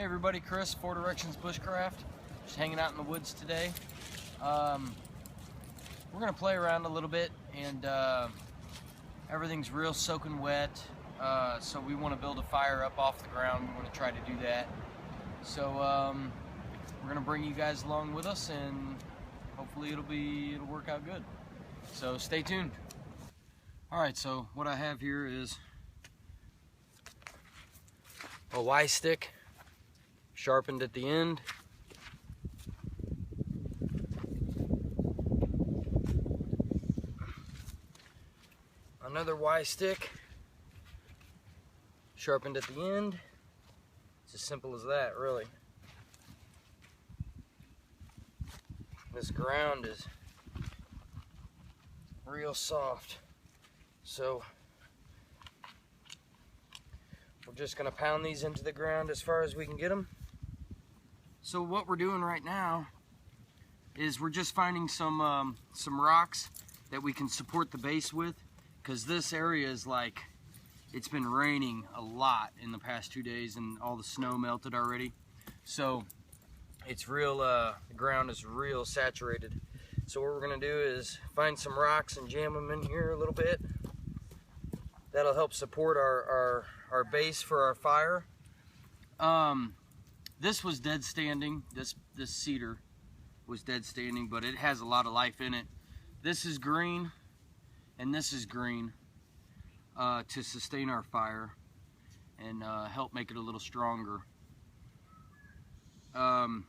everybody, Chris, Four Directions Bushcraft. Just hanging out in the woods today. We're gonna play around a little bit, and everything's real soaking wet. So we want to build a fire up off the ground. We want to try to do that. So we're gonna bring you guys along with us, and hopefully it'll work out good. So stay tuned. All right. So what I have here is a Y stick, sharpened at the end. Another Y stick, sharpened at the end. It's as simple as that, really. This ground is real soft, so we're just gonna pound these into the ground as far as we can get them. So what we're doing right now is we're just finding some rocks that we can support the base with, because this area is like, it's been raining a lot in the past 2 days and all the snow melted already. So it's real, the ground is real saturated. So what we're gonna do is find some rocks and jam them in here a little bit. That'll help support our base for our fire. This was dead standing. This cedar was dead standing, but it has a lot of life in it. This is green, and this is green to sustain our fire and help make it a little stronger. The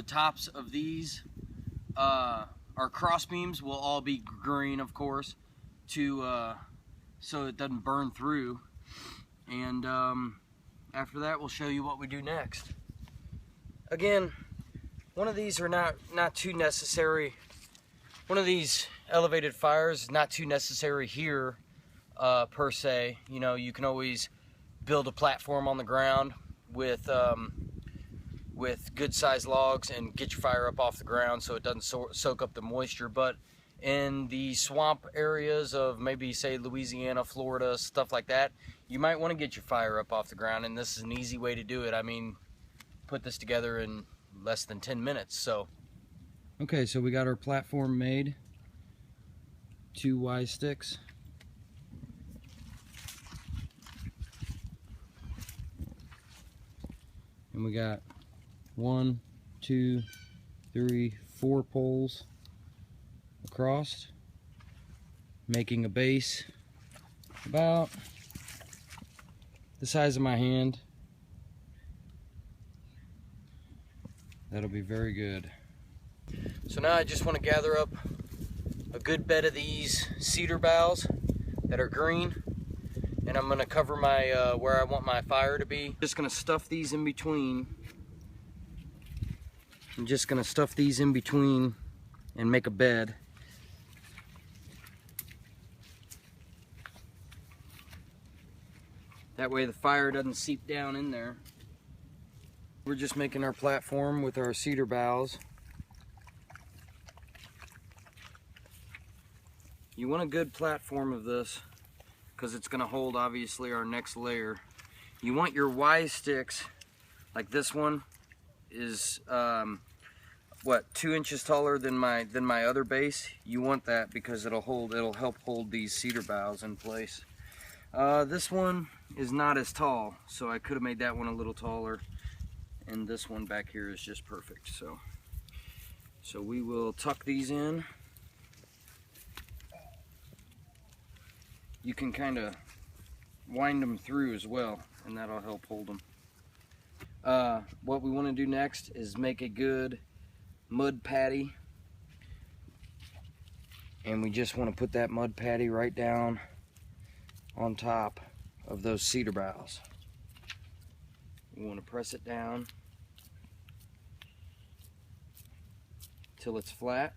tops of these, our cross beams will all be green, of course, so it doesn't burn through. And after that, we'll show you what we do next. Again, one of these are not too necessary. One of these elevated fires is not too necessary here per se. You know, you can always build a platform on the ground with good sized logs and get your fire up off the ground so it doesn't soak up the moisture. But in the swamp areas of maybe, say, Louisiana, Florida, stuff like that, you might want to get your fire up off the ground, and this is an easy way to do it. I mean, put this together in less than 10 minutes. So okay, so we got our platform made. 2 Y sticks. And we got 1, 2, 3, 4 poles across, making a base about the size of my hand. That'll be very good. So now I just want to gather up a good bed of these cedar boughs that are green, and I'm going to cover my where I want my fire to be. Just going to stuff these in between. I'm just going to stuff these in between and make a bed. That way the fire doesn't seep down in there. We're just making our platform with our cedar boughs. You want a good platform of this because it's going to hold, obviously, our next layer. You want your Y sticks, like this one is what, 2 inches taller than my other base. You want that because it'll help hold these cedar boughs in place. This one is not as tall, so I could have made that one a little taller, and this one back here is just perfect. So we will tuck these in. You can kind of wind them through as well, and that'll help hold them. What we want to do next is make a good mud patty, and we just want to put that mud patty right down on top of those cedar boughs. We want to press it down till it's flat,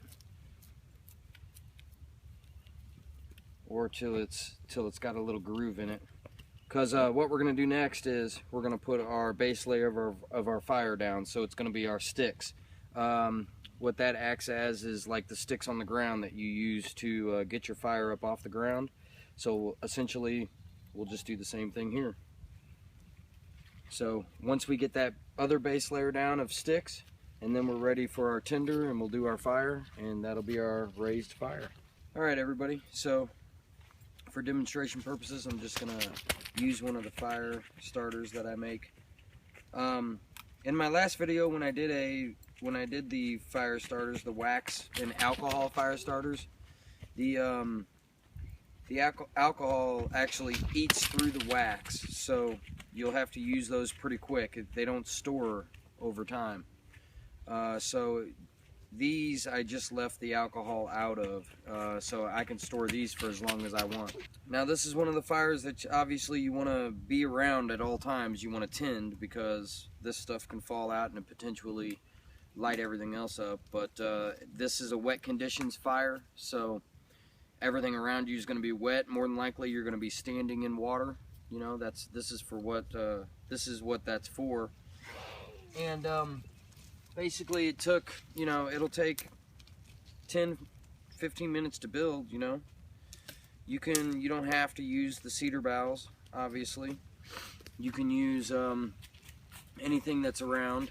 or till it's got a little groove in it. Because what we're going to do next is we're going to put our base layer of our fire down, so it's going to be our sticks. What that acts as is like the sticks on the ground that you use to get your fire up off the ground. So essentially, we'll just do the same thing here. So once we get that other base layer down of sticks, and then we're ready for our tinder, and we'll do our fire, and that'll be our raised fire. All right, everybody. So for demonstration purposes, I'm just gonna use one of the fire starters that I make. In my last video, when I did the fire starters, the wax and alcohol fire starters, the alcohol actually eats through the wax, so you'll have to use those pretty quick. They don't store over time. So these I just left the alcohol out of, so I can store these for as long as I want. Now this is one of the fires that obviously you want to be around at all times. You want to tend, because this stuff can fall out and potentially light everything else up. But this is a wet conditions fire, so everything around you is going to be wet. More than likely you're going to be standing in water. You know, this is what that's for. And basically it took, you know, it'll take 10-15 minutes to build. You know, you don't have to use the cedar boughs, obviously. You can use anything that's around.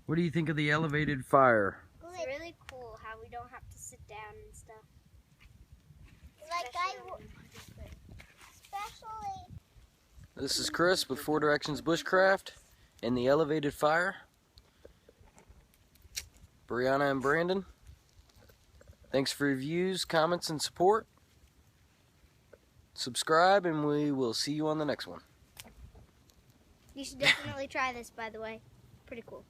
What do you think of the elevated fire? It's really cool how we don't have to sit down and stuff. Especially. This is Chris with 4 Directions Bushcraft and the elevated fire. Brianna and Brandon, thanks for your views, comments, and support. Subscribe, and we will see you on the next one. You should definitely try this, by the way. Pretty cool.